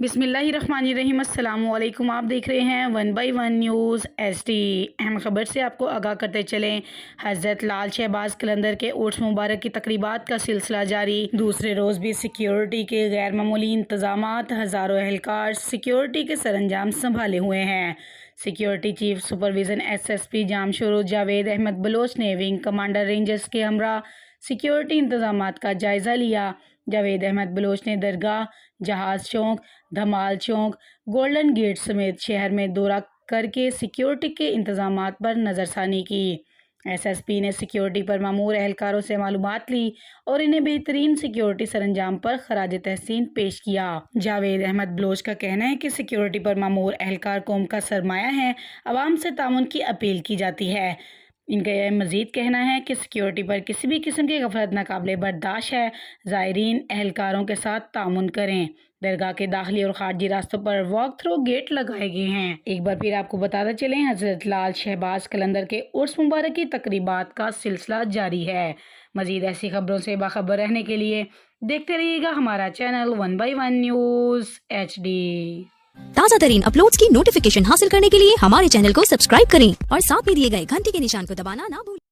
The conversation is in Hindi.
बिस्मिल्लाहिर्रहमानिर्रहीम। अस्सलामुअलैकुम। आप देख रहे हैं 1 बाई 1 न्यूज़ HD। अहम खबर से आपको आगाह करते चलें। हज़रत लाल शहबाज कलंदर के उर्स मुबारक की तकरीबात का सिलसिला जारी। दूसरे रोज़ भी सिक्योरिटी के गैर मामूली इंतजामात, हज़ारों एहलकार सिक्योरिटी के सरंजाम संभाले हुए हैं। Security chief supervision SSP Jamshoro Javed Ahmed Baloch ने विंग कमांडर रेंजर्स के हमरा सिक्योरिटी इंतजामात का जायज़ा लिया। जावेद अहमद बलोच ने दरगाह, जहाज़ चौक, धमाल चौक, गोल्डन गेट समेत शहर में दौरा करके सिक्योरिटी के इंतजामात पर नज़रसानी की। SSP ने सिक्योरिटी पर मामूर एहलकारों से मालूमात ली और इन्हें बेहतरीन सिक्योरिटी सरंजाम पर खराज तहसीन पेश किया। जावेद अहमद बलोच का कहना है कि सिक्योरिटी पर मामूर एहलकार कौम का सरमाया है। आवाम से तामुन की अपील की जाती है। इनका यह मज़ीद कहना है कि सिक्योरिटी पर किसी भी किस्म की गफलत नाकाबिले बर्दाश्त है। ज़ायरीन एहलकारों के साथ तामुन करें। दरगाह के दाखिली और खारजी रास्तों पर वॉक थ्रू गेट लगाए गए हैं। एक बार फिर आपको बताते चलें, हज़रत लाल शहबाज कलंदर के उर्स मुबारक की तकरीबात का सिलसिला जारी है। मज़ीद ऐसी खबरों से बाखबर रहने के लिए देखते रहिएगा हमारा चैनल 1 बाई 1 न्यूज़ HD। ताज़ा तरीन अपलोड्स की नोटिफिकेशन हासिल करने के लिए हमारे चैनल को सब्सक्राइब करें और साथ में दिए गए घंटी के निशान को दबाना ना भूलें।